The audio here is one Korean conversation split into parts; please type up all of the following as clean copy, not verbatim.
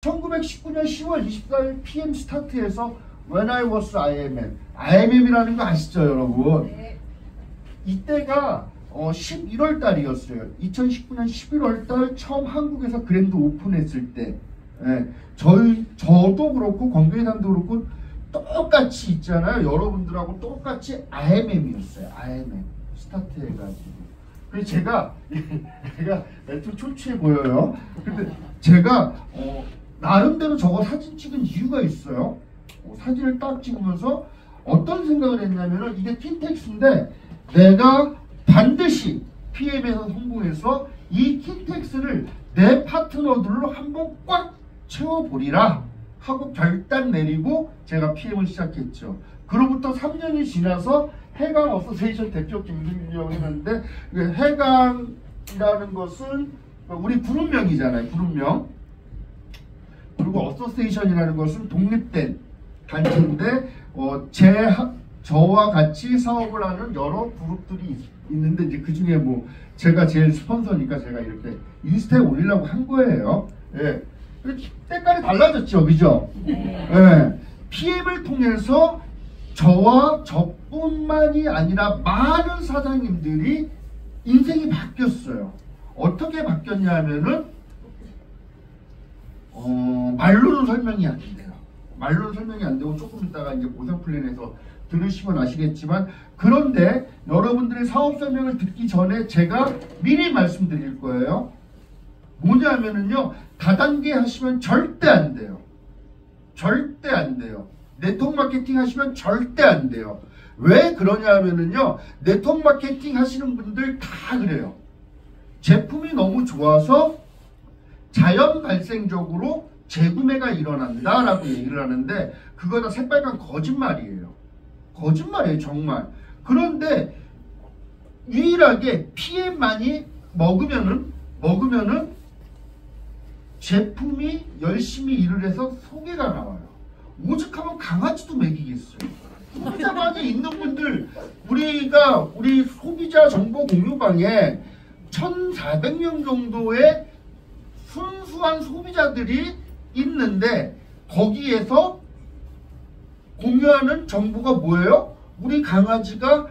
1919년 10월 24일 PM 스타트에서 When I was IMM이라는 거 아시죠, 여러분? 네. 이때가 11월 달이었어요. 2019년 11월 달 처음 한국에서 그랜드 오픈했을 때, 예, 저도 그렇고 권교회장도 그렇고 똑같이 있잖아요. 여러분들하고 똑같이 IMM이었어요. IMM 스타트 해가지고. 그래서 제가 좀 초췌해 보여요. 근데 제가 나름대로 저거 사진 찍은 이유가 있어요. 사진을 딱 찍으면서 어떤 생각을 했냐면은 이게 킨텍스인데 내가 반드시 PM에서 성공해서 이 킨텍스를 내 파트너들로 한번 꽉 채워보리라 하고 결단 내리고 제가 PM을 시작했죠. 그로부터 3년이 지나서 해강 어소시에이션 대표 김승준이라고 했는데 해강이라는 것은 우리 그룹명이잖아요. 그룹명. 그리고 어소시에이션이라는 것은 독립된 단체인데 저와 같이 사업을 하는 여러 그룹들이 있는데 이제 그 중에 뭐 제가 제일 스폰서니까 제가 이렇게 인스타에 올리려고 한 거예요. 예. 때깔이 달라졌죠, 그죠? 예. PM을 통해서 저와 저뿐만이 아니라 많은 사장님들이 인생이 바뀌었어요. 어떻게 바뀌었냐 하면은 말로는 설명이 안 돼요. 말로는 설명이 안 되고 조금 있다가 이제 보상 플랜에서 들으시면 아시겠지만, 그런데 여러분들의 사업 설명을 듣기 전에 제가 미리 말씀드릴 거예요. 뭐냐면은요, 다단계 하시면 절대 안 돼요. 절대 안 돼요. 네트워크 마케팅 하시면 절대 안 돼요. 왜 그러냐 하면은요, 네트워크 마케팅 하시는 분들 다 그래요. 제품이 너무 좋아서 자연 발생적으로 재구매가 일어난다라고 얘기를 하는데 그거 다 새빨간 거짓말이에요. 거짓말이에요, 정말. 그런데 유일하게 PM만이 먹으면은 제품이 열심히 일을 해서 소개가 나와요. 오죽하면 강아지도 먹이겠어요. 소비자방에 있는 분들, 우리 소비자 정보 공유방에 1,400명 정도의 순수한 소비자들이 있는데 거기에서 공유하는 정보가 뭐예요? 우리 강아지가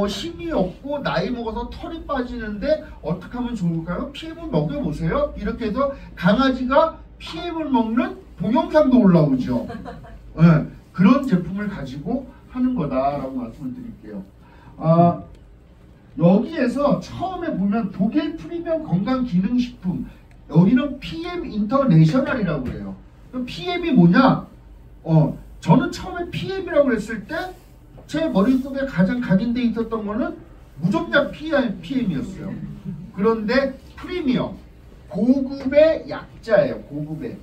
힘이 없고 나이 먹어서 털이 빠지는데 어떻게 하면 좋을까요? PM을 먹여보세요. 이렇게 해서 강아지가 PM을 먹는 동영상도 올라오죠. 네, 그런 제품을 가지고 하는 거다라고 말씀을 드릴게요. 여기에서 처음에 보면 독일 프리미엄 건강기능식품, 여기는 PM 인터내셔널이라고 해요. 그럼 PM이 뭐냐? 저는 처음에 PM이라고 했을 때 제 머릿속에 가장 각인되어 있었던 거는 무좀약 PM이었어요. 그런데 프리미엄, 고급의 약자예요. 고급의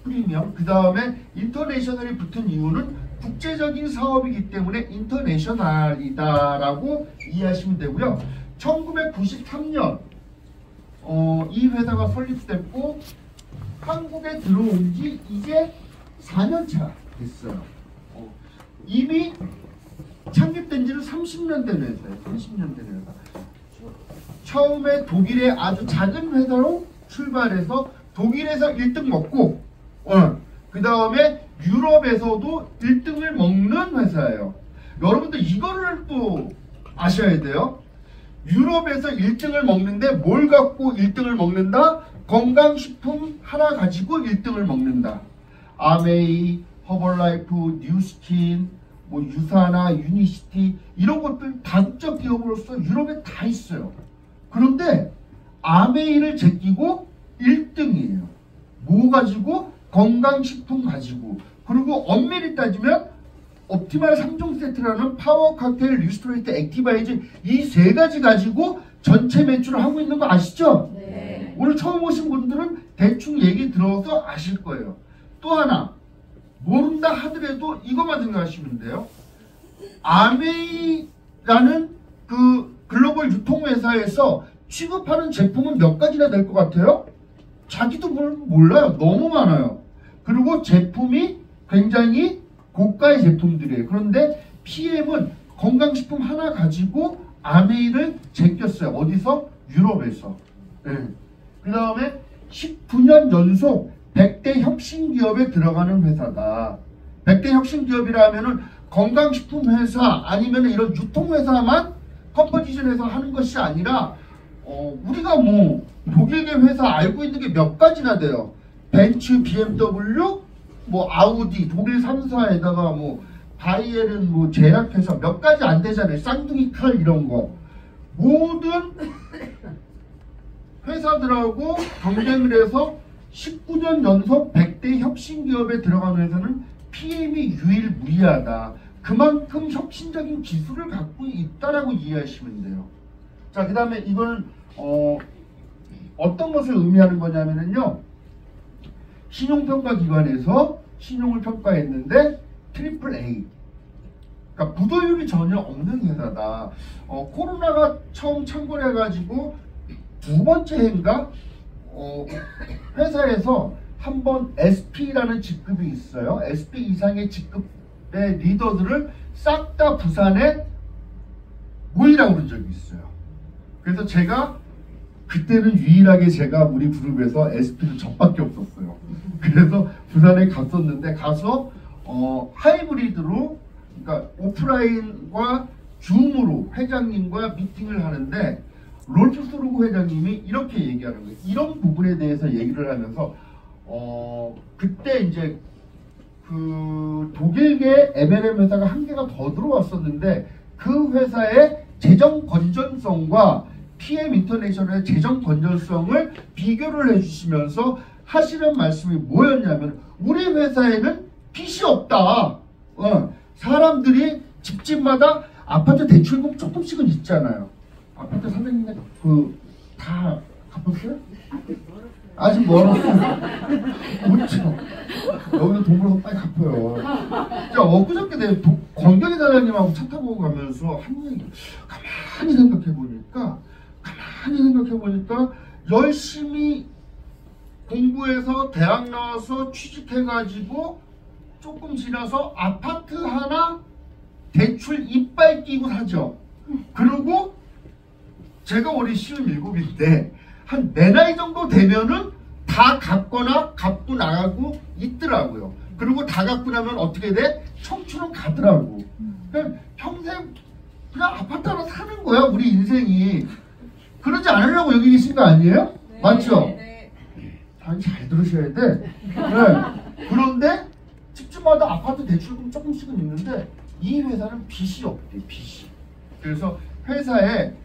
프리미엄. 그 다음에 인터내셔널이 붙은 이유는 국제적인 사업이기 때문에 인터내셔널이다라고 이해하시면 되고요. 1993년 이 회사가 설립됐고 한국에 들어온 지 이제 4년차 됐어요. 이미 창립된 지는 30년 된 회사예요. 30년 된 회사. 처음에 독일의 아주 작은 회사로 출발해서 독일에서 1등 먹고 그 다음에 유럽에서도 1등을 먹는 회사예요. 여러분들 이거를 또 아셔야 돼요. 유럽에서 1등을 먹는데 뭘 갖고 1등을 먹는다? 건강식품 하나 가지고 1등을 먹는다. 아메이, 허벌라이프, 뉴스킨, 뭐 유사나, 유니시티 이런 것들 다국적 기업으로서 유럽에 다 있어요. 그런데 아메이를 제끼고 1등이에요. 뭐 가지고? 건강식품 가지고. 그리고 엄밀히 따지면 옵티말 3종 세트라는 파워 칵테일, 리스토레이트, 액티바이즈 이 세 가지 가지고 전체 매출을 하고 있는 거 아시죠? 네. 오늘 처음 오신 분들은 대충 얘기 들어서 아실 거예요. 또 하나 모른다 하더라도 이것만 생각하시면 돼요. 아메이라는 그 글로벌 유통회사에서 취급하는 제품은 몇 가지나 될 것 같아요? 자기도 몰라요. 너무 많아요. 그리고 제품이 굉장히 고가의 제품들이에요. 그런데 PM은 건강식품 하나 가지고 아메이를 제꼈어요. 어디서? 유럽에서. 네. 그 다음에 19년 연속 100대 혁신기업에 들어가는 회사다. 100대 혁신기업이라 하면은 건강식품 회사 아니면 이런 유통회사만 컴포지션에서 하는 것이 아니라 우리가 뭐 독일계 회사 알고 있는 게 몇 가지나 돼요. 벤츠, BMW, 뭐 아우디, 독일 3사에다가 뭐 바이에른 뭐 제약회사 몇 가지 안 되잖아요. 쌍둥이 칼 이런 거. 모든 회사들하고 경쟁을 해서 19년 연속 100대 혁신기업에 들어가는 회사는 PM이 유일무이하다. 그만큼 혁신적인 기술을 갖고 있다라고 이해하시면 돼요. 자, 그 다음에 이건 어떤 것을 의미하는 거냐면요. 신용평가기관에서 신용을 평가했는데 트리플 A. 그러니까 부도율이 전혀 없는 회사다. 코로나가 처음 창궐해가지고 두 번째 해인가 회사에서 한번 SP라는 직급이 있어요. SP 이상의 직급의 리더들을 싹 다 부산에 모이라고 그런 적이 있어요. 그래서 제가 그때는 유일하게 제가 우리 그룹에서 SP는 저밖에 없었어요. 그래서 부산에 갔었는데 가서 하이브리드로 그러니까 오프라인과 줌으로 회장님과 미팅을 하는데 롤프스로그 회장님이 이렇게 얘기하는 거예요. 이런 부분에 대해서 얘기를 하면서 그때 이제 그 독일계 M&M 회사가 한 개가 더 들어왔었는데 그 회사의 재정 건전성과 PM 인터내셔널의 재정 건전성을 비교를 해주시면서 하시는 말씀이 뭐였냐면 우리 회사에는 빚이 없다. 사람들이 집집마다 아파트 대출금 조금씩은 있잖아요. 아파트 사장님네 다 갚았어요? 아직 멀었어. 그렇죠. 여기는 돈 벌어서 빨리 갚아요. 자, 엊그저께 내 권경희 사장님하고 차 타고 가면서 한 얘기 가만히 생각해 보니까 열심히 공부해서 대학 나와서 취직해가지고 조금 지나서 아파트 하나 대출 이빨 끼고 사죠. 그리고 제가 올해 57인데 한 내 나이 정도 되면은 다 갚거나 갚고 나가고 있더라고요. 그리고 다 갚고 나면 어떻게 돼? 청춘은 가더라고. 그냥 평생 그냥 아파트 하나 사는 거야 우리 인생이. 그러지 않으려고 여기 계신 거 아니에요? 네, 맞죠? 네. 아니 잘 들으셔야 돼. 네. 그런데 집집마다 아파트 대출금 조금씩은 있는데 이 회사는 빚이 없대. 빚이. 그래서 회사의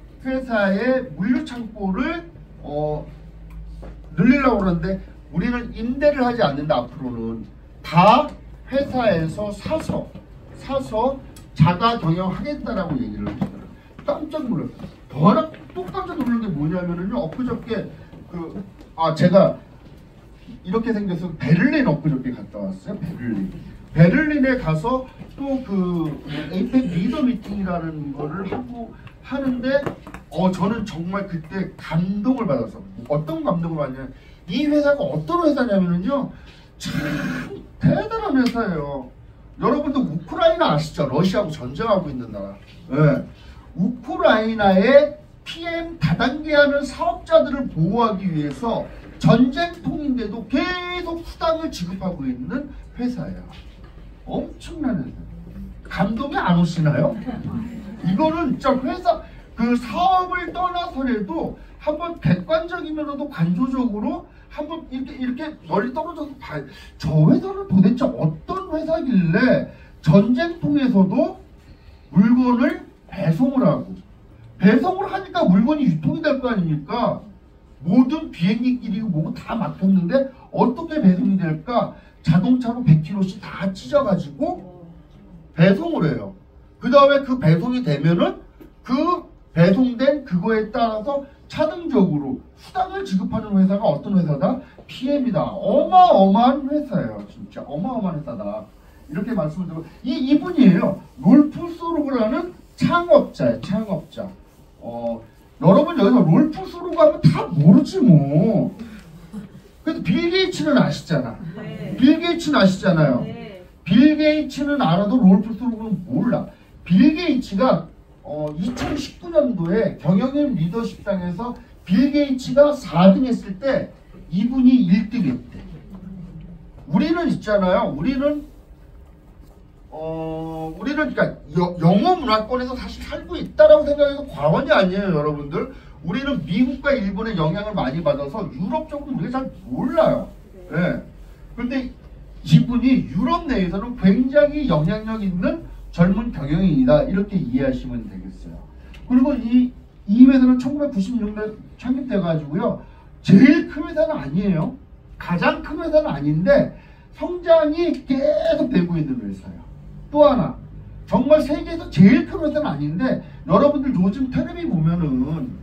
물류 창고를 늘리려고 그러는데 우리는 임대를 하지 않는다. 앞으로는 다 회사에서 사서 자가 경영하겠다라고 얘기를 하시더라고요. 깜짝 놀랐어요. 더 하나 또 깜짝 놀란 게 뭐냐면은요. 엊그저께 제가 이렇게 생겨서 베를린 엊그저께 갔다 왔어요. 베를린에 가서 또 그 에이펙 리더 미팅이라는 거를 하는데 저는 정말 그때 감동을 받았어. 어떤 감동을 받냐면 이 회사가 어떤 회사냐면요. 참 대단한 회사예요. 여러분도 우크라이나 아시죠? 러시아하고 전쟁하고 있는 나라. 네. 우크라이나의 PM 다단계하는 사업자들을 보호하기 위해서 전쟁통인데도 계속 수당을 지급하고 있는 회사예요. 엄청난 회사. 감동이 안 오시나요? 이거는 진짜 회사 그 사업을 떠나서라도 한번 객관적이면서도 관조적으로 한번 이렇게 멀리 떨어져서 봐요. 저 회사는 도대체 어떤 회사길래 전쟁통에서도 물건을 배송을 하고 배송을 하니까 물건이 유통이 될 거 아닙니까? 모든 비행기끼리 뭐고 다 막혔는데 어떻게 배송이 될까? 자동차로 100km씩 다 찢어가지고 배송을 해요. 그 다음에 그 배송이 되면은 그 배송된 그거에 따라서 차등적으로 수당을 지급하는 회사가 어떤 회사다? PM이다. 어마어마한 회사예요. 진짜 어마어마한 회사다. 이렇게 말씀을 드리고 이분이에요. 롤프스로그라는 창업자예요. 창업자. 여러분 여기서 롤프스로그 하면 다 모르지 뭐. 그래도 빌 게이츠는 아시잖아. 네. 빌 게이츠는 아시잖아요. 네. 빌 게이츠는 알아도 롤프스로그는 몰라. 빌 게이츠가 2019년도에 경영인 리더십상에서 빌 게이츠가 4등 했을 때 이분이 1등 했대. 우리는 있잖아요. 우리는 그러니까 영어 문화권에서 사실 살고 있다라고 생각해서 과언이 아니에요, 여러분들. 우리는 미국과 일본의 영향을 많이 받아서 유럽 쪽은 우리가 잘 몰라요. 예. 그런데 이분이 유럽 내에서는 굉장히 영향력 있는 젊은 경영인이다, 이렇게 이해하시면 되겠어요. 그리고 이 회사는 1996년 창립돼 가지고요, 제일 큰 회사는 아니에요. 가장 큰 회사는 아닌데 성장이 계속 되고 있는 회사예요. 또 하나, 정말 세계에서 제일 큰 회사는 아닌데 여러분들 요즘 텔레비 보면은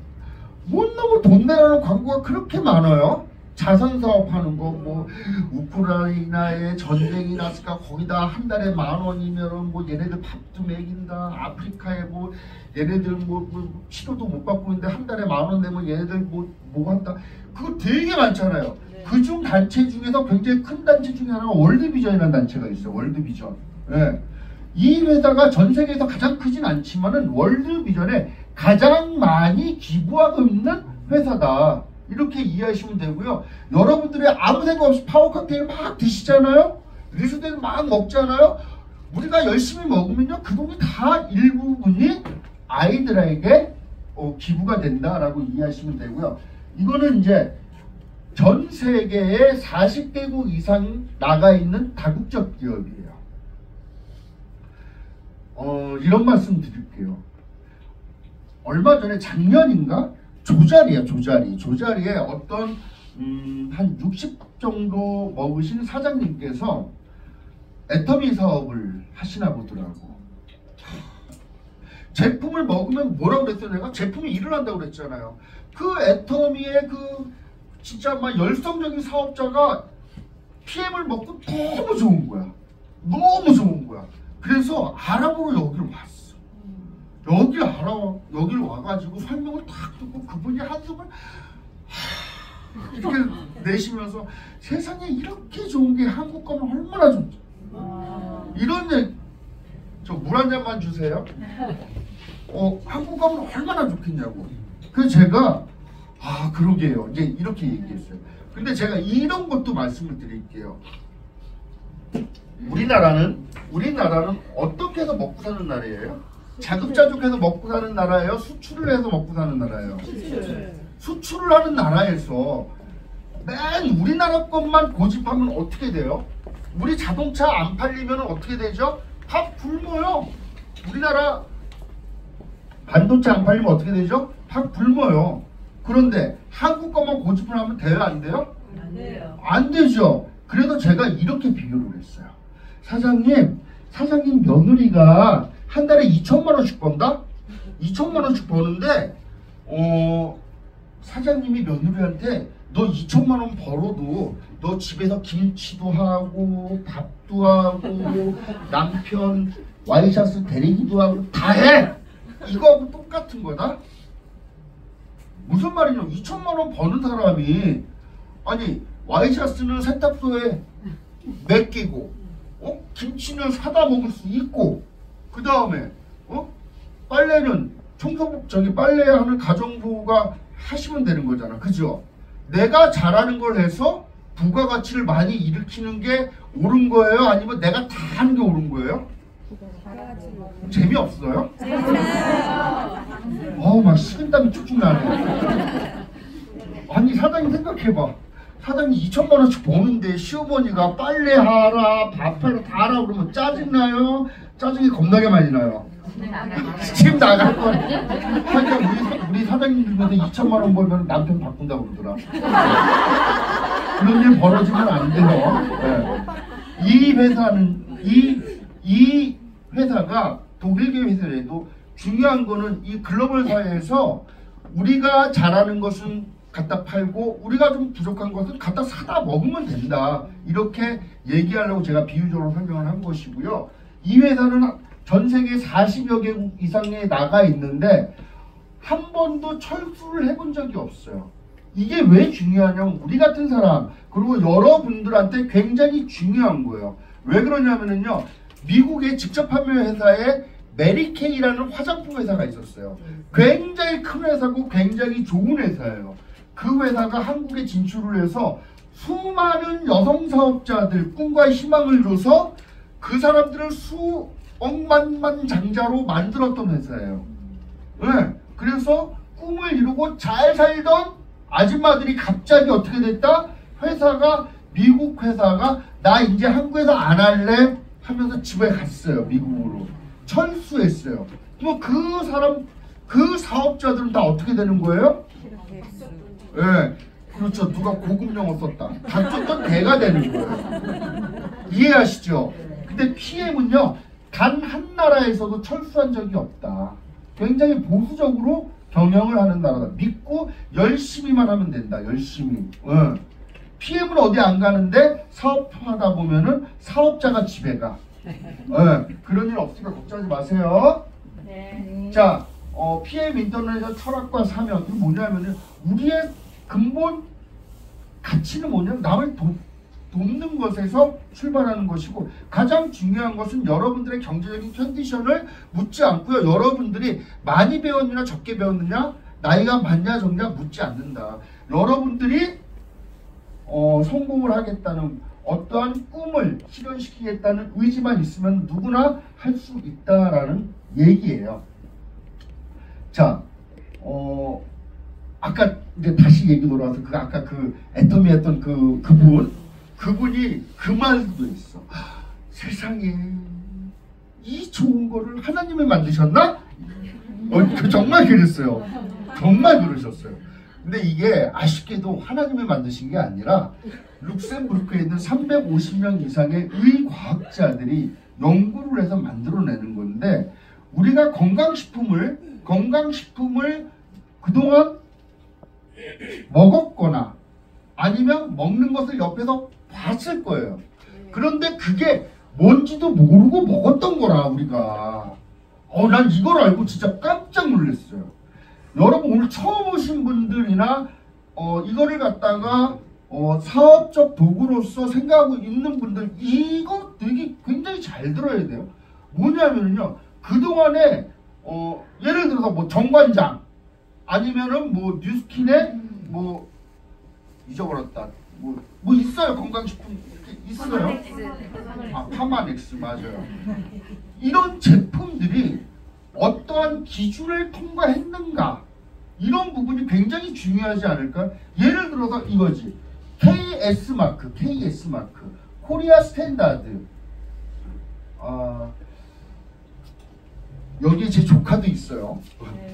못 너무 돈 내라는 광고가 그렇게 많아요. 자선 사업하는 거, 뭐 우크라이나에 전쟁이 났을까 거기다 한 달에 10,000원이면은 뭐 얘네들 밥도 먹인다. 아프리카에 뭐 얘네들 뭐 치료도 못 받고 있는데 한 달에 10,000원 내면 얘네들 뭐 한다. 그거 되게 많잖아요. 네. 그중 단체 중에서 굉장히 큰 단체 중에 하나가 월드비전이라는 단체가 있어요. 월드비전. 예. 이 회사가 전 세계에서 가장 크진 않지만은 월드비전에 가장 많이 기부하고 있는 회사다, 이렇게 이해하시면 되고요. 여러분들이 아무 생각 없이 파워 칵테일 막 드시잖아요. 리스들 막 먹잖아요. 우리가 열심히 먹으면요, 그 돈이 다 일부분이 아이들에게 기부가 된다라고 이해하시면 되고요. 이거는 이제 전 세계에 40개국 이상 나가 있는 다국적 기업이에요. 이런 말씀 드릴게요. 얼마 전에 작년인가? 조자리에 어떤 한 60 정도 먹으신 사장님께서 애터미 사업을 하시나 보더라고. 제품을 먹으면 뭐라고 그랬어요? 내가 제품이 일을 한다고 그랬잖아요. 그 애터미의 그 진짜 막 열성적인 사업자가 PM을 먹고 너무 좋은 거야. 너무 좋은 거야. 그래서 알아보러 여기를 왔어. 여기를 와가지고 설명을 딱 듣고 그분이 한숨을 이렇게 내쉬면서 세상에 이렇게 좋은 게 한국 가면 얼마나 좋지. 이런 얘기, 저 물 한 잔만 주세요. 한국 가면 얼마나 좋겠냐고. 그래서 제가 그러게요, 이제 이렇게 얘기했어요. 근데 제가 이런 것도 말씀을 드릴게요. 우리나라는 어떻게 해서 먹고 사는 나라예요? 자급자족해서 먹고 사는 나라예요? 수출을 해서 먹고 사는 나라예요? 수출을 하는 나라에서 맨 우리나라 것만 고집하면 어떻게 돼요? 우리 자동차 안 팔리면 어떻게 되죠? 밥 굶어요. 우리나라 반도체 안 팔리면 어떻게 되죠? 밥 굶어요. 그런데 한국 것만 고집을 하면 돼요, 안 돼요? 안 돼요. 안 되죠. 그래서 제가 이렇게 비교를 했어요. 사장님 며느리가 한 달에 2천만 원씩 번다? 2천만 원씩 버는데 사장님이 며느리한테 너 2천만 원 벌어도 너 집에서 김치도 하고 밥도 하고 남편 와이셔츠 데리기도 하고 다 해! 이거하고 똑같은 거다? 무슨 말이냐? 2천만 원 버는 사람이 아니 와이셔츠는 세탁소에 맡기고 김치는 사다 먹을 수 있고 그 다음에 빨래는 빨래하는 가정부가 하시면 되는 거잖아, 그죠? 내가 잘하는 걸 해서 부가가치를 많이 일으키는 게 옳은 거예요? 아니면 내가 다 하는 게 옳은 거예요? 재미없어요? 막 식은땀이 쭉쭉 나네. 아니 사장님 생각해봐. 사장님 2천만 원씩 버는데 시어머니가 빨래하라 밥하라 다 하라 그러면 짜증나요? 짜증이 겁나게 많이 나요. 지금 나갈 거야. 하여튼 우리 사장님 중에서 2천만 원 벌면 남편 바꾼다고 그러더라. 그런 일 벌어지면 안 돼요. 네. 이 회사가 독일계 회사라도 중요한 거는 이 글로벌 사회에서 우리가 잘하는 것은 갖다 팔고 우리가 좀 부족한 것은 갖다 사다 먹으면 된다, 이렇게 얘기하려고 제가 비유적으로 설명을 한 것이고요. 이 회사는 전 세계 40여 개국 이상에 나가 있는데 한 번도 철수를 해본 적이 없어요. 이게 왜 중요하냐면 우리 같은 사람 그리고 여러분들한테 굉장히 중요한 거예요. 왜 그러냐면요, 미국의 직접 판매 회사에 메리케이라는 화장품 회사가 있었어요. 굉장히 큰 회사고 굉장히 좋은 회사예요. 그 회사가 한국에 진출을 해서 수많은 여성 사업자들 꿈과 희망을 줘서 그 사람들을 수억만장자로 만들었던 회사예요. 네. 그래서 꿈을 이루고 잘 살던 아줌마들이 갑자기 어떻게 됐다? 회사가 미국 회사가 나 이제 한국에서 안 할래 하면서 집에 갔어요. 미국으로 철수했어요. 뭐 그 사람 그 사업자들은 다 어떻게 되는 거예요? 예, 네, 그렇죠. 누가 고급 용어 썼다. 다쳤던 대가 되는 거예요. 이해하시죠? 근데 PM은요 단 한 나라에서도 철수한 적이 없다. 굉장히 보수적으로 경영을 하는 나라다. 믿고 열심히만 하면 된다. 열심히. PM은 어디 안 가는데 사업하다 보면은 사업자가 집에 가. 그런 일 없으니까 걱정하지 마세요. 네. 자, PM 인터넷의 철학과 사명 이게 뭐냐면은 우리의 근본 가치는 뭐냐면 남을 돕는 것에서 출발하는 것이고 가장 중요한 것은 여러분들의 경제적인 컨디션을 묻지 않고요. 여러분들이 많이 배웠느냐 적게 배웠느냐 나이가 많냐 적냐 묻지 않는다. 여러분들이 성공을 하겠다는 어떠한 꿈을 실현시키겠다는 의지만 있으면 누구나 할 수 있다라는 얘기예요. 자, 아까 이제 다시 얘기 돌아와서 아까 그 애터미 했던 그분이 그 말도 있어. 세상에 이 좋은 거를 하나님이 만드셨나? 정말 그랬어요. 정말 그러셨어요. 근데 이게 아쉽게도 하나님이 만드신 게 아니라 룩셈부르크에 있는 350명 이상의 의과학자들이 연구를 해서 만들어내는 건데 우리가 건강식품을 그동안 먹었거나 아니면 먹는 것을 옆에서 봤을 거예요. 그런데 그게 뭔지도 모르고 먹었던 거라 우리가. 난 이걸 알고 진짜 깜짝 놀랐어요. 여러분 오늘 처음 오신 분들이나 이거를 갖다가 사업적 도구로서 생각하고 있는 분들 이거 되게 굉장히 잘 들어야 돼요. 뭐냐면요 그동안에 예를 들어서 뭐 정관장 아니면은 뭐 뉴스킨에 뭐 잊어버렸다 뭐 있어요. 건강식품 있어요. 파마넥스 맞아요. 이런 제품들이 어떠한 기준을 통과했는가 이런 부분이 굉장히 중요하지 않을까? 예를 들어서 이거지. KS 마크 코리아 스탠다드. 여기 제 조카도 있어요.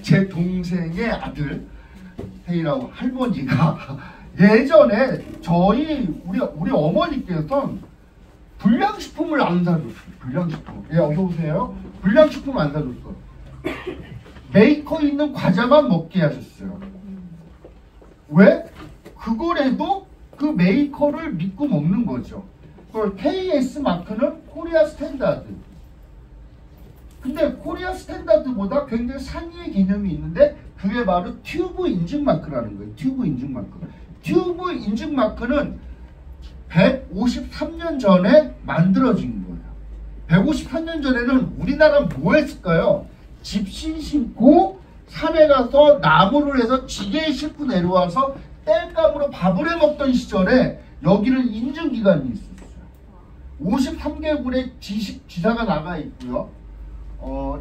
제 동생의 아들 혜이라고 할머니가 예전에 우리 어머니께서 불량식품을 안 사줬어요. 불량식품. 예, 어서 오세요. 불량식품 안 사줬어. 메이커 있는 과자만 먹게 하셨어요. 왜? 그거라도 그 메이커를 믿고 먹는 거죠. KS 마크는 코리아 스탠다드. 근데 코리아 스탠다드보다 굉장히 상위의 개념이 있는데 그게 바로 튜브 인증 마크라는 거예요. 튜브 인증 마크. 튜브 인증 마크는 153년 전에 만들어진 거예요. 153년 전에는 우리나라는 뭐 했을까요? 집신 신고 산에 가서 나무를 해서 지게에 싣고 내려와서 땔감으로 밥을 해 먹던 시절에 여기는 인증기관이 있었어요. 53개국의 지사가 나가 있고요.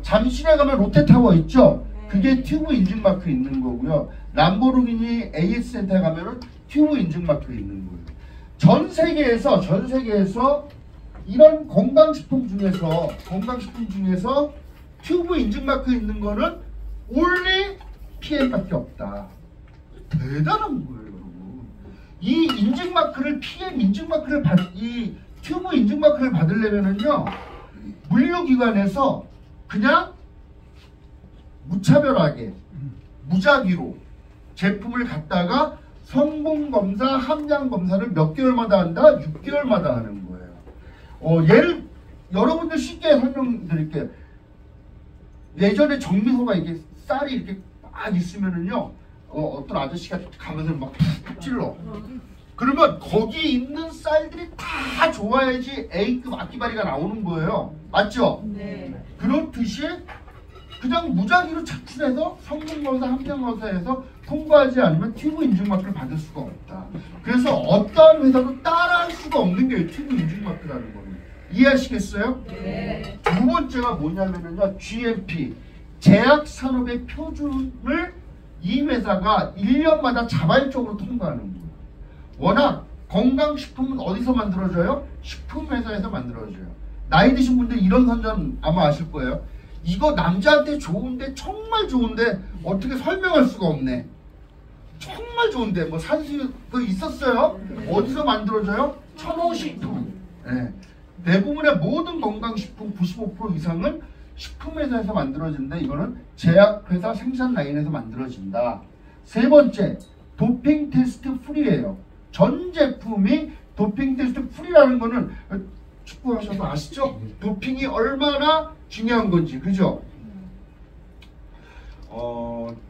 잠실에 가면 롯데타워 있죠? 그게 튜브 인증마크 있는 거고요. 람보르기니 AS센터에 가면은 튜브 인증마크 있는 거예요. 전 세계에서 이런 건강식품 중에서 튜브 인증마크 있는 거는 only PM밖에 없다. 대단한 거예요, 여러분. 이 인증마크를 PM 인증마크를 이 튜브 인증마크를 받으려면은요 물류기관에서 그냥 무차별하게 무작위로 제품을 갖다가 성분검사, 함량검사를 몇 개월마다 한다? 6개월마다 하는 거예요. 여러분들 쉽게 설명드릴게요. 예전에 정미소가 이렇게 쌀이 이렇게 막 있으면은요, 어떤 아저씨가 가면서 막 푹 찔러. 그러면 거기 있는 쌀들이 다 좋아야지 A급 악기발이가 나오는 거예요. 맞죠? 네. 그렇듯이 그냥 무작위로 차출해서 성분검사, 함량검사에서 통과하지 않으면 튜브 인증마크를 받을 수가 없다. 그래서 어떠한 회사도 따라할 수가 없는 게 튜브 인증마크라는 겁니다. 이해하시겠어요? 네. 두 번째가 뭐냐면요, GMP 제약산업의 표준을 이 회사가 1년마다 자발적으로 통과하는 거예요. 워낙 건강식품은 어디서 만들어져요? 식품회사에서 만들어져요. 나이 드신 분들 이런 선전 아마 아실 거예요. 이거 남자한테 좋은데, 정말 좋은데 어떻게 설명할 수가 없네. 정말 좋은데 뭐 산수 그 있었어요? 어디서 만들어져요? 천호식품. 네. 대부분의 모든 건강식품 95% 이상은 식품회사에서 만들어진다. 이거는 제약회사 생산 라인에서 만들어진다. 세 번째, 도핑 테스트 프리예요. 전 제품이 도핑 테스트 프리라는 거는 축구하셔서 아시죠? 도핑이 얼마나 중요한 건지, 그죠?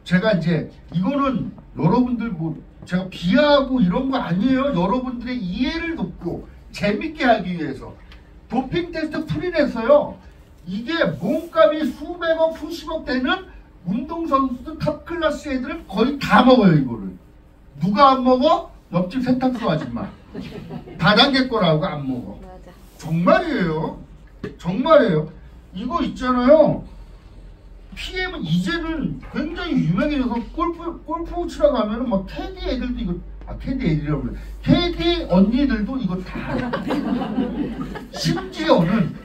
제가 이제 이거는 여러분들 뭐 제가 비하하고 이런 거 아니에요. 여러분들의 이해를 돕고 재밌게 하기 위해서 도핑 테스트 프리에서요. 이게 몸값이 수백억, 수십억 되는 운동선수들 탑 클래스 애들은 거의 다 먹어요. 이거를 누가 안 먹어? 옆집 세탁소 아줌마. 다단계 거라고 안 먹어. 맞아. 정말이에요. 정말이에요. 이거 있잖아요. PM은 이제는 굉장히 유명해져서 골프 치러 가면은 막 캐디 애들도 이거, 캐디 애들이라고 그래. 캐디 언니들도 이거 다. 심지어는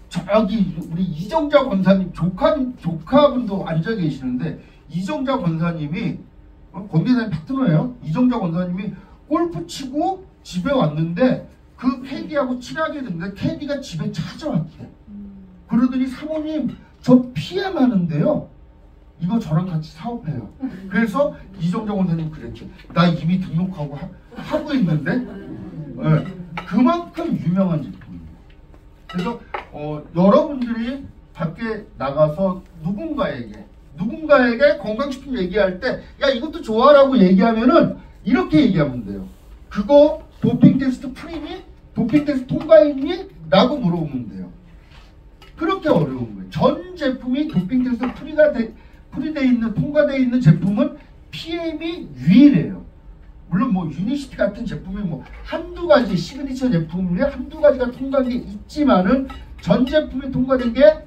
저기 우리 이정자 권사님 조카분도 앉아 계시는데, 이정자 권사님이 권계사님 파트너예요. 이정자 권사님이 골프 치고 집에 왔는데 그 캐디하고 친하게 됐는데 캐디가 집에 찾아왔대. 그러더니 사모님 저 PM 하는데요. 이거 저랑 같이 사업해요. 그래서 이정자 권사님 그랬죠. 나 이미 등록하고 하고 있는데. 네. 그만큼 유명한 제품입니다. 그래서 여러분들이 밖에 나가서 누군가에게 건강식품 얘기할 때 야 이것도 좋아라고 얘기하면은 이렇게 얘기하면 돼요. 그거 도핑 테스트 프리니? 도핑 테스트 통과했니? 라고 물어보면 돼요. 그렇게 어려운 거예요. 전 제품이 도핑 테스트 프리돼 있는, 통과되어 있는 제품은 PM이 유일해요. 물론 뭐 유니시티 같은 제품이 뭐 한두 가지 시그니처 제품이 한두 가지가 통과된 게 있지만은 전 제품이 통과된 게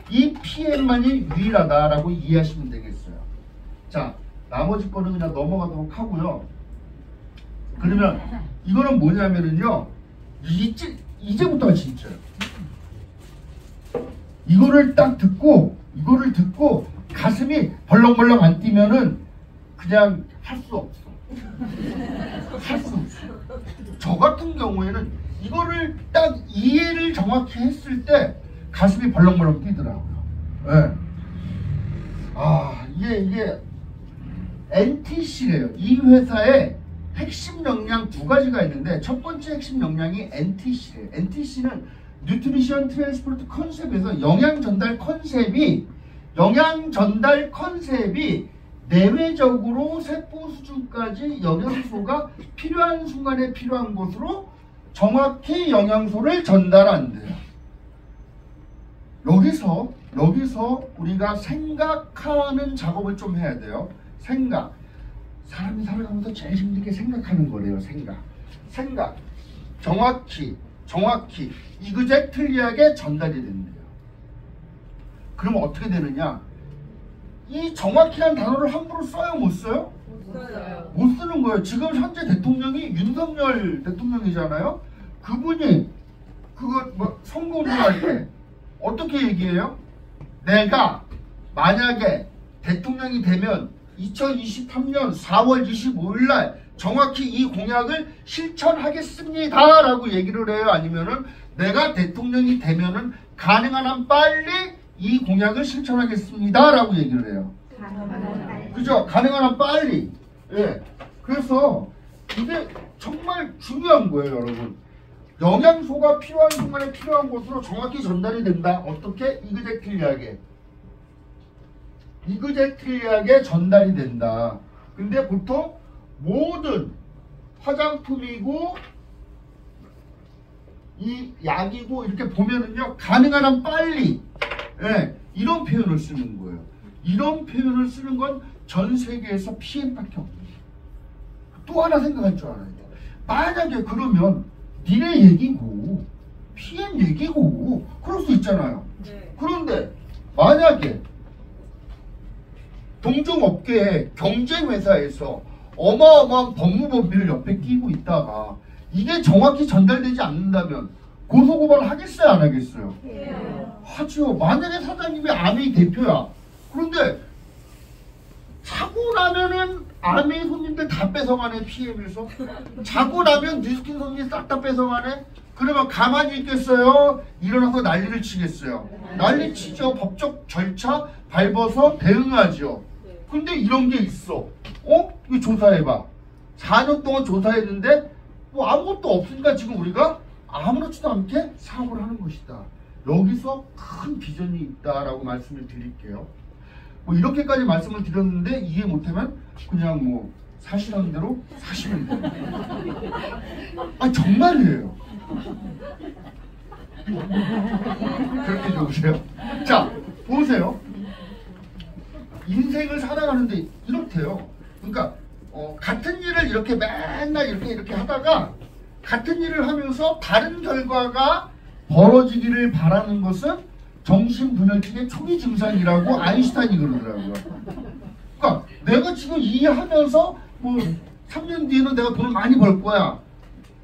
이 PM만이 유일하다라고 이해하시면 되겠어요. 자, 나머지 거는 그냥 넘어가도록 하고요. 그러면 이거는 뭐냐면은요, 이제부터가 진짜요. 이거를 듣고 가슴이 벌렁벌렁 안 뛰면은 그냥 할 수 없어. 할 수 없어. 저 같은 경우에는 이거를 딱 이해를 정확히 했을 때 가슴이 벌렁벌렁 뛰더라고요. 네. 이게 NTC래요. 이 회사의 핵심 역량 두 가지가 있는데, 첫 번째 핵심 역량이 NTC래요. NTC는 뉴트리션 트랜스포트 컨셉에서 영양 전달 컨셉이 내외적으로 세포 수준까지 영양소가 필요한 순간에 필요한 곳으로 정확히 영양소를 전달한대요. 여기서 우리가 생각하는 작업을 좀 해야 돼요. 생각. 사람이 살아가면서 제일 힘들게 생각하는 거래요. 생각. 정확히 이그젝틀리하게 전달이 된대요. 그럼 어떻게 되느냐? 이 정확히란 단어를 함부로 써요? 못 써요? 못 쓰는 거예요. 지금 현재 대통령이 윤석열 대통령이잖아요. 그분이 그거 선거운동할 때 어떻게 얘기해요? 내가 만약에 대통령이 되면 2023년 4월 25일 날 정확히 이 공약을 실천하겠습니다 라고 얘기를 해요? 아니면은 내가 대통령이 되면은 가능한 한 빨리 이 공약을 실천하겠습니다 라고 얘기를 해요? 그죠? 가능한 한 빨리. 예. 그래서 이게 정말 중요한 거예요, 여러분. 영양소가 필요한 순간에 필요한 곳으로 정확히 전달이 된다. 어떻게? 이그젝틀리하게 전달이 된다. 근데 보통 모든 화장품이고 이 약이고 이렇게 보면은요, 가능한 한 빨리 예, 이런 표현을 쓰는 거예요. 이런 표현을 쓰는 건 전 세계에서 PM밖에 없는 거예요. 또 하나 생각할 줄 알아야 돼. 만약에 그러면 니네 얘기고 PM 얘기고 그럴 수 있잖아요. 그런데 만약에 동종업계의 경쟁회사에서 어마어마한 법무법비를 옆에 끼고 있다가 이게 정확히 전달되지 않는다면 고소고발을 하겠어요, 안 하겠어요? 하죠. 만약에 사장님이 아메이 대표야. 그런데 자고 나면은 아메이 손님들 다 뺏어가네, PM에서. 자고 나면 뉴스킨 손님 싹 다 뺏어가네. 그러면 가만히 있겠어요? 일어나서 난리를 치겠어요. 난리 치죠. 법적 절차 밟아서 대응하죠. 근데 이런 게 있어. 이거 조사해봐. 4년 동안 조사했는데 뭐 아무것도 없으니까 지금 우리가 아무렇지도 않게 사업을 하는 것이다. 여기서 큰 비전이 있다라고 말씀을 드릴게요. 뭐 이렇게까지 말씀을 드렸는데 이해 못하면 그냥 뭐 사실한 대로 사시면 돼요. 아 정말이에요. 그렇게 좋으세요? 자 보세요. 인생을 살아가는데 이렇대요. 그러니까 같은 일을 이렇게 맨날 이렇게 하다가 같은 일을 하면서 다른 결과가 벌어지기를 바라는 것은 정신분열증의 초기 증상이라고 아인슈타인이 그러더라고요. 그러니까 내가 지금 이 일 하면서 뭐 3년 뒤에는 내가 돈을 많이 벌 거야.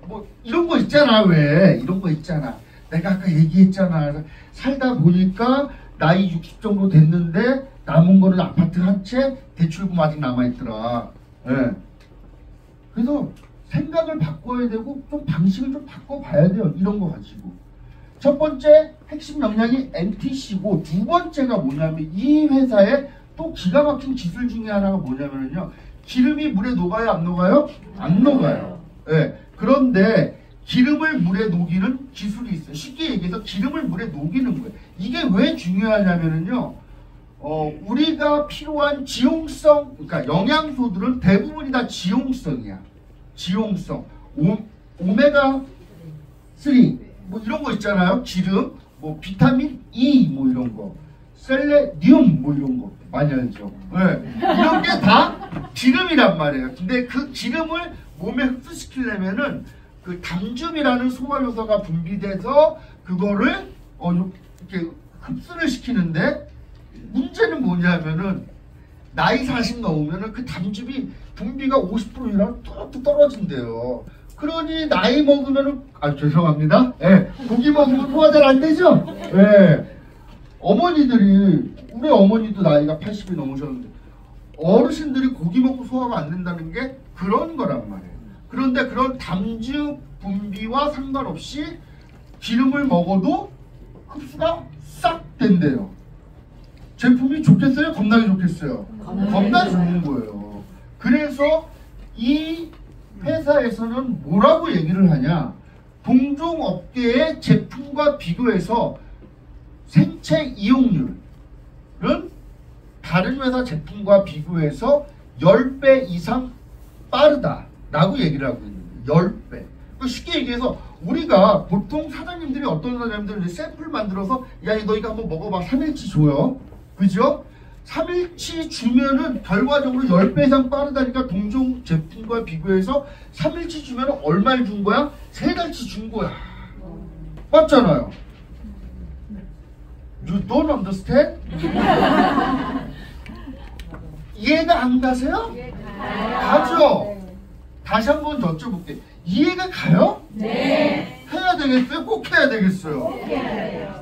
뭐 이런 거 있잖아. 왜 이런 거 있잖아. 내가 아까 얘기했잖아. 살다 보니까 나이 60 정도 됐는데 남은 거는 아파트 한 채, 대출금 아직 남아있더라. 예. 그래서 생각을 바꿔야 되고 좀 방식을 좀 바꿔봐야 돼요. 이런 거 가지고. 첫 번째 핵심 역량이 NTC고 두 번째가 뭐냐면 이 회사의 또 기가 막힌 기술 중에 하나가 뭐냐면요. 기름이 물에 녹아요? 안 녹아요? 안 녹아요. 예. 그런데 기름을 물에 녹이는 기술이 있어요. 쉽게 얘기해서 기름을 물에 녹이는 거예요. 이게 왜 중요하냐면요. 우리가 필요한 지용성, 그러니까 영양소들은 대부분이 다 지용성이야. 지용성. 오메가 3, 뭐 이런 거 있잖아요. 기름, 뭐 비타민 E, 뭐 이런 거. 셀레늄, 뭐 이런 거. 많이 알죠. 네. 이런 게 다 기름이란 말이에요. 근데 그 기름을 몸에 흡수시키려면은 그 담즙이라는 소화효소가 분비돼서 그거를 이렇게 흡수를 시키는데 문제는 뭐냐면은 나이 40 넘으면은 그 담즙이 분비가 50% 이상 뚝뚝 떨어진대요. 그러니 나이 먹으면은 죄송합니다. 예, 고기 먹으면 소화 잘 안 되죠? 예. 어머니들이 우리 어머니도 나이가 80이 넘으셨는데 어르신들이 고기 먹고 소화가 안 된다는 게 그런 거란 말이에요. 그런데 그런 담즙 분비와 상관없이 기름을 먹어도 흡수가 싹 된대요. 제품이 좋겠어요? 겁나게 좋겠어요? 겁나게 좋은 거예요. 그래서 이 회사에서는 뭐라고 얘기를 하냐. 동종업계의 제품과 비교해서 생체 이용률은 다른 회사 제품과 비교해서 10배 이상 빠르다라고 얘기를 하고 있는 거예요. 10배. 쉽게 얘기해서 우리가 보통 사장님들이 어떤 사장님들은 샘플 만들어서 야 너 이거 한번 먹어봐. 3일치 줘요. 그죠? 3일치 주면은 결과적으로 10배 이상 빠르다니까 동종 제품과 비교해서 3일치 주면은 얼마를 준 거야? 3달치 준 거야. 맞잖아요. You don't understand? 이해가 안 가세요? 가죠? 다시 한번 여쭤볼게요. 이해가 가요? 네. 해야 되겠어요? 꼭 해야 되겠어요?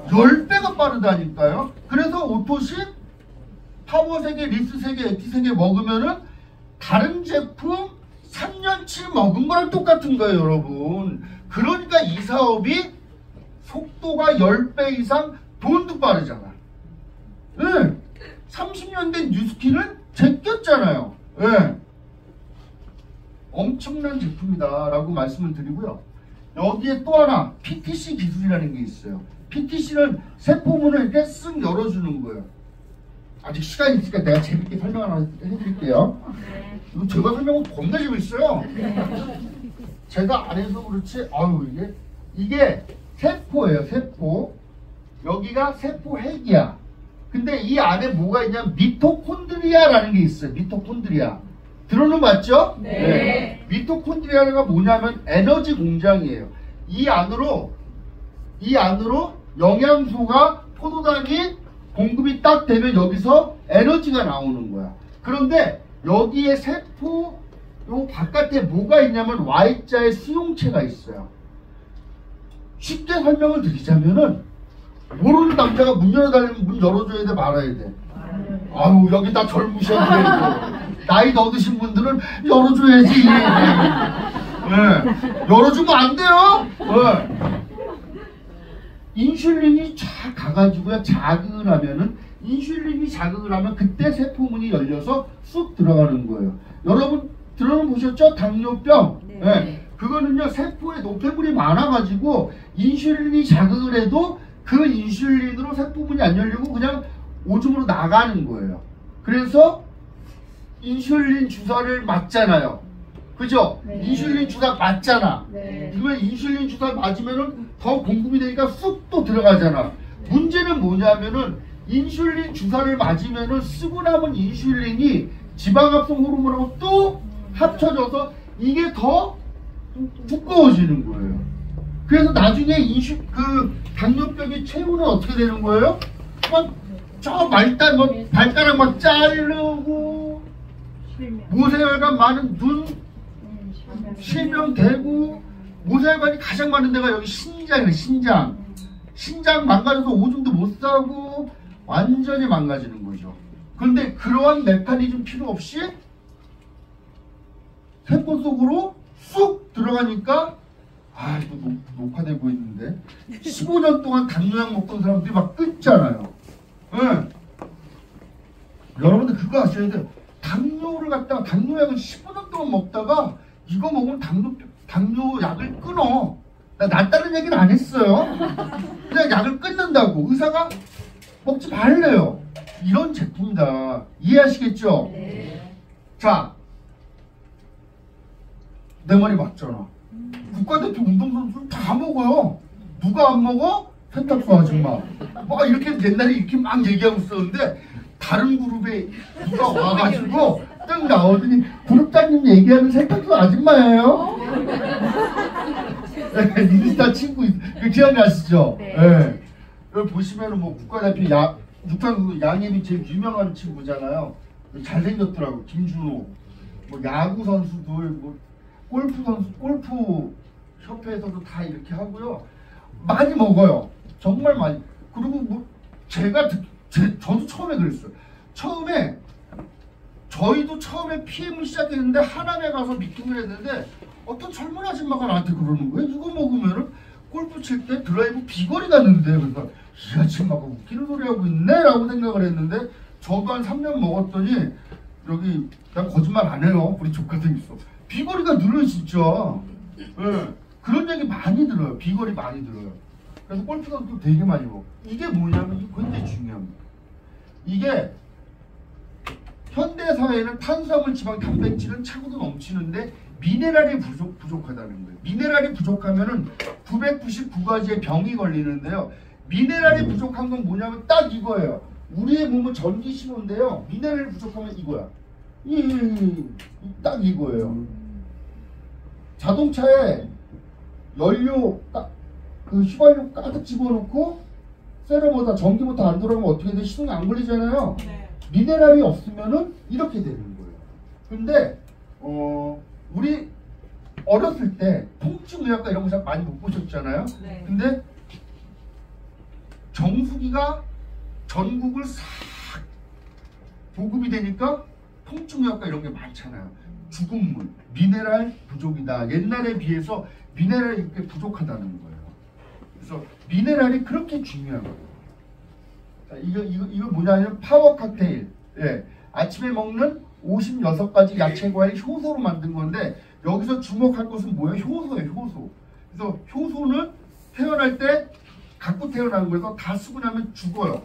10배가 빠르다니까요. 그래서 오토십, 파워 3개, 리스 3개, 액티 3개 먹으면은 다른 제품 3년치 먹은 거랑 똑같은 거예요, 여러분. 그러니까 이 사업이 속도가 10배 이상 돈도 빠르잖아. 네. 30년 된 뉴스킨을 제꼈잖아요. 네. 엄청난 제품이다 라고 말씀을 드리고요. 여기에 또 하나 PTC 기술이라는 게 있어요. PTC는 세포문을 이렇게 쓱 열어주는 거예요. 아직 시간이 있으니까 내가 재밌게 설명 하나 해드릴게요. 이거 제가 설명은 겁나 재밌어요. 제가 안 해서 그렇지 이게 세포예요. 세포. 여기가 세포 핵이야. 근데 이 안에 뭐가 있냐면 미토콘드리아라는 게 있어요. 미토콘드리아. 들어는 봤죠? 네. 미토콘드리아가 뭐냐면 에너지 공장이에요. 이 안으로 영양소가 포도당이 공급이 딱 되면 여기서 에너지가 나오는 거야. 그런데 여기에 세포 요 바깥에 뭐가 있냐면 Y자의 수용체가 있어요. 쉽게 설명을 드리자면은 모르는 남자가 문 열어달라면 문 열어줘야 돼, 말아야 돼? 아유, 여기 다 젊으셨네. 나이 더 드신 분들은 열어줘야지. 네. 열어주면 안 돼요. 네. 인슐린이 쫙 가가지고요, 자극을 하면은, 인슐린이 자극을 하면 그때 세포문이 열려서 쑥 들어가는 거예요. 여러분 들어보셨죠? 당뇨병. 네. 네. 그거는요, 세포에 노폐물이 많아가지고 인슐린이 자극을 해도 그 인슐린으로 세포문이 안 열리고 그냥 오줌으로 나가는 거예요. 그래서 인슐린 주사를 맞잖아요. 그죠? 네. 인슐린 주사 맞잖아. 네. 그러면 인슐린 주사 맞으면은 더 공급이 되니까 쑥 또 들어가잖아. 문제는 뭐냐면은 인슐린 주사를 맞으면은 쓰고 남은 인슐린이 지방합성 호르몬하고 또 합쳐져서 이게 더 두꺼워지는 거예요. 그래서 나중에 당뇨병의 최후는 어떻게 되는 거예요? 막 저 발가락 막 자르고 모세혈관 많은 눈 실명되고 모세혈관이 가장 많은 데가 여기 신장이에요. 신장 망가져서 오줌도 못 싸고 완전히 망가지는 거죠. 그런데 그러한 메커니즘 필요 없이 세포 속으로 쑥 들어가니까 이거 녹화되고 있는데 15년 동안 당뇨약 먹던 사람들이 막 끊잖아요. 네. 여러분들 그거 아셔야 돼요. 당뇨약을 15년 동안 먹다가 이거 먹으면 당뇨약을 끊어. 나 다른 얘기는 안 했어요. 그냥 약을 끊는다고 의사가 먹지 말래요. 이런 제품이다. 이해하시겠죠? 네. 자, 내 말이 맞잖아. 국가대표 운동선수는 다 먹어요. 누가 안 먹어? 세탁소 아줌마. 막 이렇게 옛날에 이렇게 막 얘기하고 있었는데 다른 그룹에 누가 와가지고 딱 나오더니 그룹장님 얘기하는 세탁소 아줌마예요. 네, 인스타 친구 기억나시죠? 네. 네. 여기 보시면은 뭐 국가대표 육상선수 양예빈 제일 유명한 친구잖아요. 잘생겼더라고. 김준호. 뭐 야구 선수들, 뭐 골프 선수, 골프 협회에서도 다 이렇게 하고요. 많이 먹어요. 정말 많이. 그리고 뭐 저도 처음에 그랬어요. 저희도 처음에 PM을 시작했는데 하남에 가서 미팅을 했는데 어떤 젊은 아줌마가 나한테 그러는 거예요. 이거 먹으면은 골프 칠 때 드라이브 비거리 갔는데 그래서 이 아줌마가 웃기는 소리 하고 있네 라고 생각을 했는데 저도 한 3년 먹었더니 여기 난 거짓말 안 해요. 우리 조카들 있어. 비거리가 늘어요 진짜. 네. 그런 얘기 많이 들어요. 비거리 많이 들어요. 그래서 골프 선수 되게 많이 먹어. 이게 뭐냐면 이게 굉장히 중요합니다. 이게 현대 사회에는 탄수화물, 지방, 단백질은 차고도 넘치는데 미네랄이 부족하다는 거예요. 미네랄이 부족하면은 999가지의 병이 걸리는데요. 미네랄이 부족한 건 뭐냐면 딱 이거예요. 우리의 몸은 전기신호인데요. 미네랄이 부족하면 이거야. 딱 이거예요. 자동차에 연료 그 휘발유 가득 집어넣고 세레모다 전기부터 안 들어오면 어떻게 돼? 시동이 안 걸리잖아요. 네. 미네랄이 없으면은 이렇게 되는 거예요. 근데 우리 어렸을 때 통증의학과 이런 거 잘 많이 못 보셨잖아요. 네. 근데 정수기가 전국을 싹 보급이 되니까 통증의학과 이런 게 많잖아요. 죽은 물, 미네랄 부족이다. 옛날에 비해서 미네랄이 이렇게 부족하다는 거예요. 그래서 미네랄이 그렇게 중요한 거예요. 자, 이거 뭐냐면 파워 칵테일. 예. 아침에 먹는 56가지 야채 과일 효소로 만든 건데 여기서 주목할 것은 뭐예요? 효소예요, 효소. 그래서 효소는 태어날 때 갖고 태어나는 거에서 다 쓰고 나면 죽어요.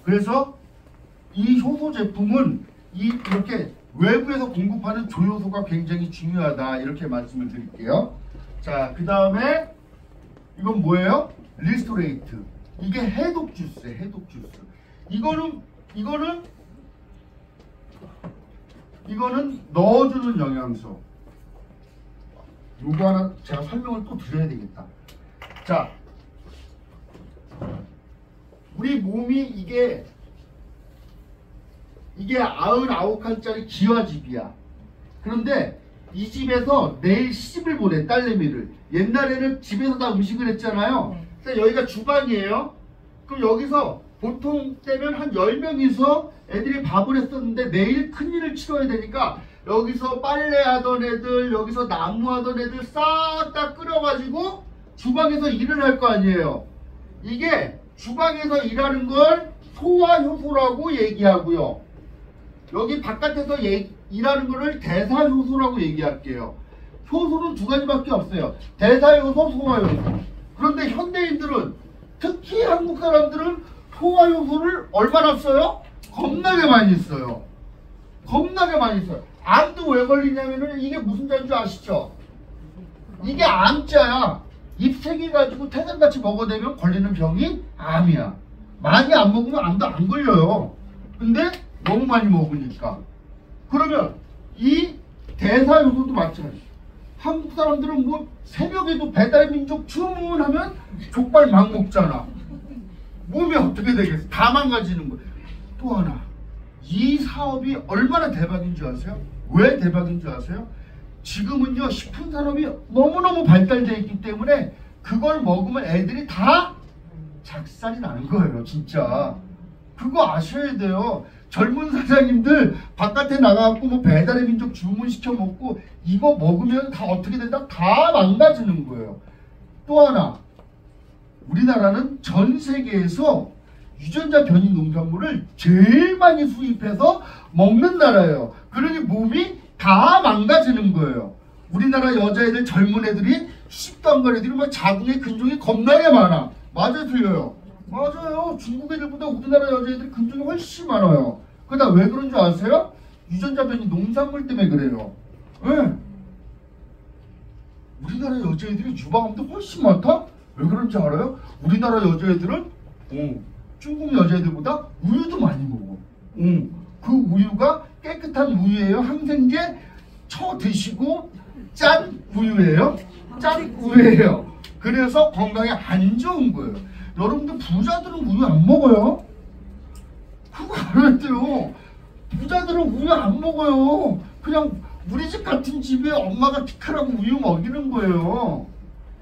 그래서 이 효소 제품은 이렇게 외부에서 공급하는 조효소가 굉장히 중요하다. 이렇게 말씀을 드릴게요. 자, 그 다음에 이건 뭐예요? 리스토레이트. 이게 해독 주스예요. 해독 주스. 이거는 넣어주는 영양소. 요거 하나 제가 설명을 또 드려야 되겠다. 자, 우리 몸이 이게 99칸짜리 기와집이야. 그런데 이 집에서 내일 시집을 보내, 딸내미를. 옛날에는 집에서 다 음식을 했잖아요. 그러니까 여기가 주방이에요. 그럼 여기서 보통 때면 한 10명이서 애들이 밥을 했었는데 내일 큰일을 치러야 되니까 여기서 빨래하던 애들, 여기서 나무하던 애들 싹 다 끌어가지고 주방에서 일을 할 거 아니에요. 이게 주방에서 일하는 걸 소화효소라고 얘기하고요. 여기 바깥에서 일하는 거를 대사효소라고 얘기할게요. 효소는 두 가지밖에 없어요. 대사효소, 소화효소. 그런데 현대인들은, 특히 한국 사람들은 소화효소를 얼마나 써요? 겁나게 많이 써요. 겁나게 많이 써요. 암도 왜 걸리냐면은 이게 무슨 자인 줄 아시죠? 이게 암자야. 잎새기 가지고 태산같이 먹어대면 걸리는 병이 암이야. 많이 안 먹으면 암도 안 걸려요. 근데 너무 많이 먹으니까. 그러면 이 대사효소도 마찬가지. 한국 사람들은 뭐 새벽에도 배달민족 주문하면 족발 막 먹잖아. 몸이 어떻게 되겠어? 다 망가지는 거예요. 또 하나, 이 사업이 얼마나 대박인 줄 아세요? 왜 대박인 줄 아세요? 지금은요, 식품 산업이 너무너무 발달되어 있기 때문에 그걸 먹으면 애들이 다 작살이 나는 거예요. 진짜 그거 아셔야 돼요. 젊은 사장님들 바깥에 나가갖고 뭐 배달의 민족 주문시켜 먹고 이거 먹으면 다 어떻게 된다? 다 망가지는 거예요. 또 하나, 우리나라는 전 세계에서 유전자 변이 농산물을 제일 많이 수입해서 먹는 나라예요. 그러니 몸이 다 망가지는 거예요. 우리나라 여자애들, 젊은 애들이 시집도 안 간 애들이 막 자궁에 근종이 겁나게 많아. 맞아요, 틀려요? 맞아요. 중국 애들보다 우리나라 여자애들이 근종이 훨씬 많아요. 그러다 왜 그런 줄 아세요? 유전자 변이 농산물 때문에 그래요. 왜? 우리나라 여자애들이 유방암도 훨씬 많다? 왜 그런지 알아요? 우리나라 여자애들은 중국 여자애들보다 우유도 많이 먹어. 그 우유가 깨끗한 우유예요? 항생제 쳐 드시고 짠 우유예요? 짠 우유예요. 그래서 건강에 안 좋은 거예요. 여러분들 부자들은 우유 안 먹어요? 그거 알아야 돼요. 부자들은 우유 안 먹어요. 그냥 우리 집 같은 집에 엄마가 피크라고 우유 먹이는 거예요.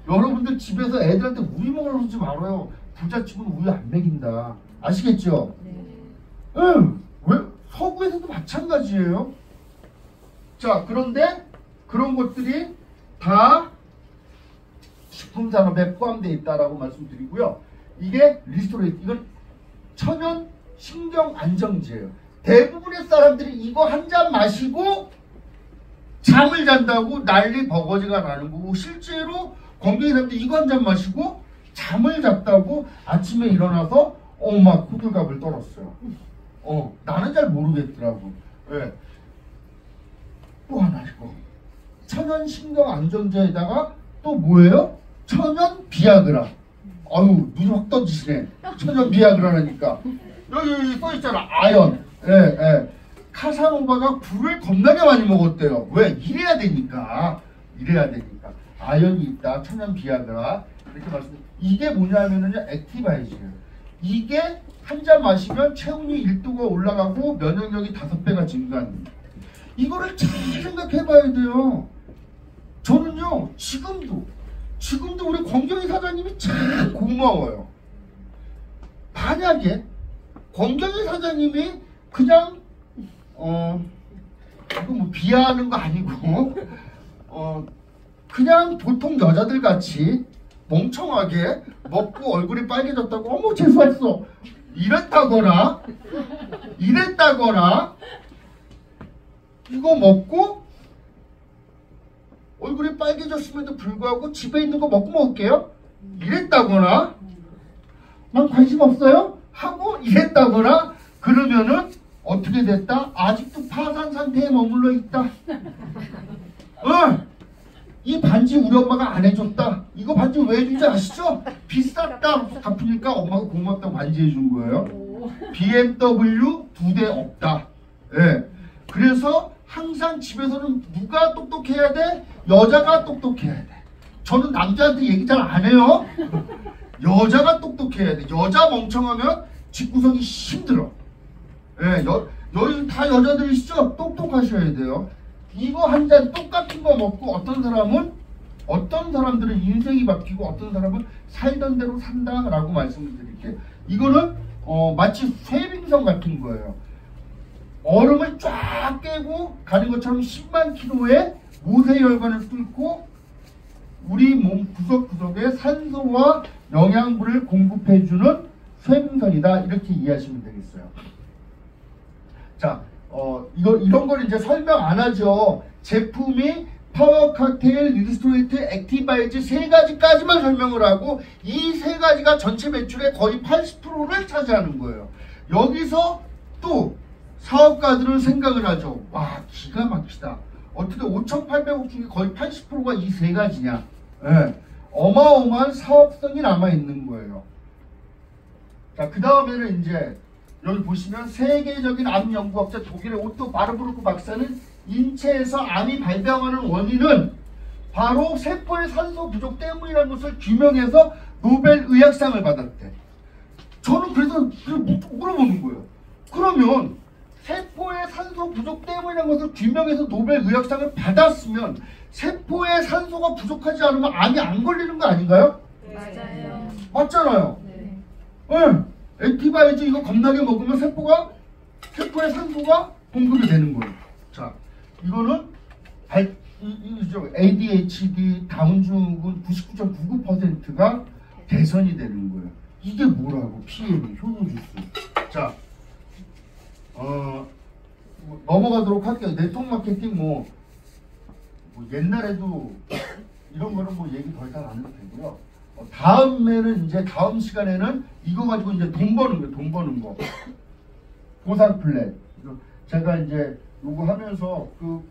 여러분들 집에서 애들한테 우유 먹으라고 그러지 말아요. 부잣집은 우유 안 먹인다. 아시겠죠? 네. 응. 왜? 서구에서도 마찬가지예요. 자, 그런데 그런 것들이 다 식품산업에 포함되어 있다라고 말씀드리고요. 이게 리스토레이트, 이건 천연 신경 안정제예요. 대부분의 사람들이 이거 한 잔 마시고 잠을 잔다고 난리 버거지가 나는 거고, 실제로 건강한 사람들이 이거 한 잔 마시고 잠을 잤다고 아침에 일어나서 막 호들갑을 떨었어요. 나는 잘 모르겠더라고. 예. 또 하나 이거 천연 신경 안정제에다가 또 뭐예요? 천연 비아그라. 아유, 눈이 확 떠지시네. 천연 비아그라라니까. 여기 써있잖아. 아연. 예. 카사노바가 굴을 겁나게 많이 먹었대요. 왜? 이래야 되니까. 아연이 있다. 천연 비아그라. 이렇게 말씀. 이게 뭐냐면은요, 액티바이즈예요. 이게 한 잔 마시면 체온이 1도가 올라가고 면역력이 5배가 증가합니다. 이거를 잘 생각해 봐야 돼요. 저는요, 지금도 우리 권경희 사장님이 참 고마워요. 만약에 권경희 사장님이 그냥 이거 뭐 비하하는 거 아니고 그냥 보통 여자들 같이 멍청하게 먹고 얼굴이 빨개졌다고 어머 재수했어 이랬다거나 이거 먹고 얼굴이 빨개졌음에도 불구하고 집에 있는 거 먹을게요 이랬다거나 난 관심 없어요 하고 이랬다거나 그러면은 어떻게 됐다? 아직도 파산 상태에 머물러 있다. 이 반지 우리 엄마가 안 해줬다. 이거 반지 왜 준지 아시죠? 비쌌다 갚으니까 엄마가 고맙다고 반지해 준 거예요. BMW 2대 없다. 예. 그래서 항상 집에서는 누가 똑똑해야 돼? 여자가 똑똑해야 돼. 저는 남자한테 얘기 잘 안 해요. 여자가 똑똑해야 돼. 여자 멍청하면 집구석이 힘들어. 예, 여기 다 여자들이시죠? 똑똑하셔야 돼요. 이거 한 잔 똑같은 거 먹고 어떤 사람들은 인생이 바뀌고 어떤 사람은 살던 대로 산다라고 말씀을 드릴게요. 이거는 마치 쇠빙선 같은 거예요. 얼음을 쫙 깨고 가는 것처럼 10만 킬로의 모세혈관을 뚫고 우리 몸 구석구석에 산소와 영양분을 공급해주는 쇠빙선이다. 이렇게 이해하시면 되겠어요. 자, 이런 걸 이제 설명 안 하죠. 제품이 파워 칵테일, 리스토레이트, 액티바이즈 세 가지까지만 설명을 하고 이 세 가지가 전체 매출의 거의 80%를 차지하는 거예요. 여기서 또 사업가들은 생각을 하죠. 와, 기가 막히다. 어떻게 5,800억 중에 거의 80%가 이 세 가지냐. 네. 어마어마한 사업성이 남아있는 거예요. 자, 그 다음에는 이제 여기 보시면 세계적인 암 연구학자 독일의 오토 바르부르크 박사는 인체에서 암이 발병하는 원인은 바로 세포의 산소 부족 때문이라는 것을 규명해서 노벨 의학상을 받았대. 저는 그래서 물어보는 거예요. 그러면 세포의 산소 부족 때문이라는 것을 규명해서 노벨 의학상을 받았으면 세포의 산소가 부족하지 않으면 암이 안 걸리는 거 아닌가요? 네. 맞아요. 맞잖아요. 네. 네. 액티바이즈 이거 겁나게 먹으면 세포의 산소가 공급이 되는 거예요. 자, 이거는 ADHD 다운증후군 99.99%가 개선이 되는 거예요. 이게 뭐라고? PM이 효노주스. 자, 넘어가도록 할게요. 네트워크 마케팅 뭐 옛날에도 이런 거는 뭐 얘기 더 이상 안 해도 되고요. 다음에는 이제 다음 시간에는 이거 가지고 이제 돈 버는 거. 보상 플랜. 제가 이제 요거 하면서 그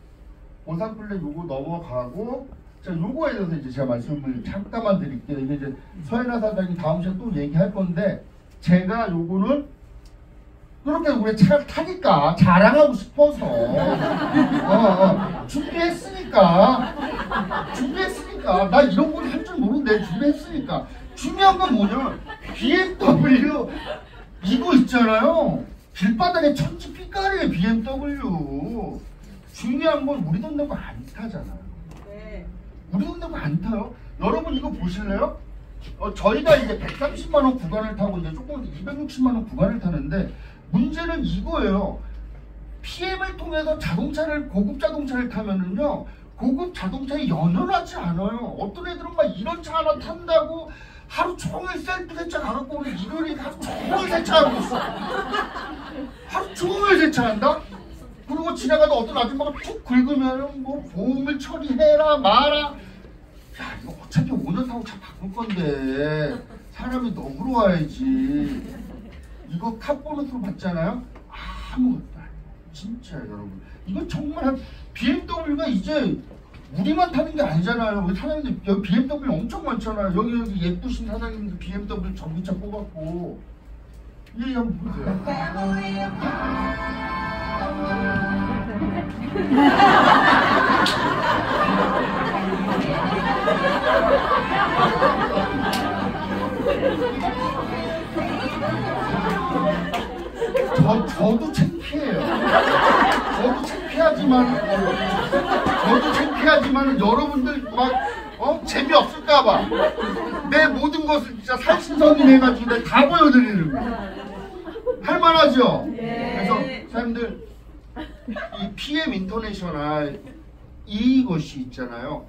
보상 플랜 요거 넘어가고 자, 요거에 대해서 이제 제가 말씀을 잠깐만 드릴게요. 이게 이제 서연아 사장님 다음 시간에 또 얘기할 건데 제가 요거는 그렇게 우리 차를 타니까 자랑하고 싶어서 준비했으니까 나 이런 걸 할 줄 모르는데 준비했으니까 중요한 건 뭐냐면 BMW 이거 있잖아요. 길바닥에 천지빛깔이에요. BMW 중요한 건 우리 돈 내고 안 타잖아요. 네. 우리 돈 내고 안 타요. 여러분 이거 보실래요? 저희가 이제 130만원 구간을 타고 이제 조금 260만원 구간을 타는데 문제는 이거예요. PM을 통해서 고급 자동차를 타면은요, 고급 자동차에 연연하지 않아요. 어떤 애들은 막 이런 차 하나 탄다고 하루 종일 셀프 세차 가갖고 오늘 일요일에 하루 종일 세차하고 있어. 하루 종일 세차한다? 그리고 지나가다 어떤 아줌마가 툭 긁으면은 뭐 보험을 처리해라 마라. 야, 이거 어차피 5년 타고 차 바꿀 건데 사람이 너그러 와야지. 이거 카보너스로 받잖아요? 아무것도 아니에요. 진짜 여러분. 이거 정말 BMW가 이제 우리만 타는 게 아니잖아요. 우리 사장님들 여기 BMW 엄청 많잖아요. 여기 예쁘신 사장님들 BMW 전기차 뽑았고. 이 한번 보세요. 저도 창피해요. 저도 창피하지만 여러분들 막 재미없을까봐 내 모든 것을 진짜 살신성인해가지고 내가 다 보여드리는 거예요. 할만하죠? 네. 그래서 사람들 이 PM 인터내셔널 이것이 있잖아요.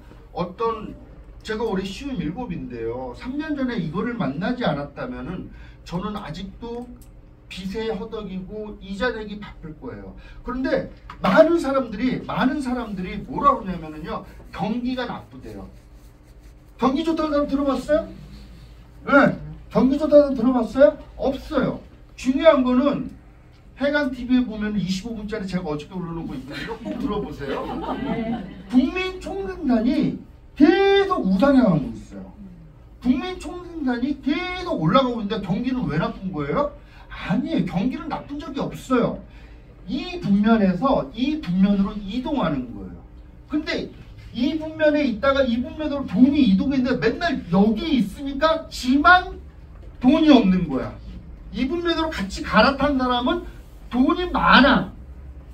제가 올해 57인데요. 3년 전에 이거를 만나지 않았다면은 저는 아직도 빚에 허덕이고 이자 내기 바쁠 거예요. 그런데 많은 사람들이 뭐라 그러냐면요, 경기가 나쁘대요. 경기 좋다는 사람 들어봤어요? 네. 경기 좋다는 사람 들어봤어요? 없어요. 중요한 거는 해관 TV에 보면 25분짜리 제가 어저께 올려놓은 거 있는데 꼭 들어보세요. 국민총능단이 계속 우상향하고 있어요. 부동산이 계속 올라가고 있는데 경기는 왜 나쁜 거예요? 아니에요. 경기는 나쁜 적이 없어요. 이 분면에서 이 분면으로 이동하는 거예요. 근데 이 분면에 있다가 이 분면으로 돈이 이동했는데 맨날 여기 있으니까 지만 돈이 없는 거야. 이 분면으로 같이 갈아탄 사람은 돈이 많아.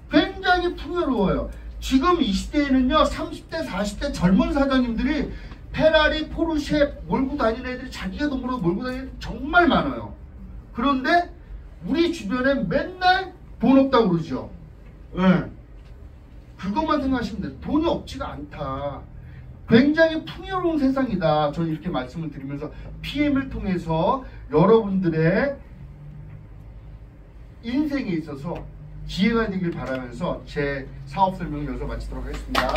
굉장히 풍요로워요. 지금 이 시대에는요, 30대, 40대 젊은 사장님들이 페라리, 포르쉐 몰고 다니는 애들이 자기가 돈으로 몰고 다니는 애들이 정말 많아요. 그런데 우리 주변에 맨날 돈 없다고 그러죠. 네. 그것만 생각하시면 돼요. 돈이 없지가 않다. 굉장히 풍요로운 세상이다. 저는 이렇게 말씀을 드리면서 PM을 통해서 여러분들의 인생에 있어서 기회가 되길 바라면서 제 사업 설명을 여기서 마치도록 하겠습니다.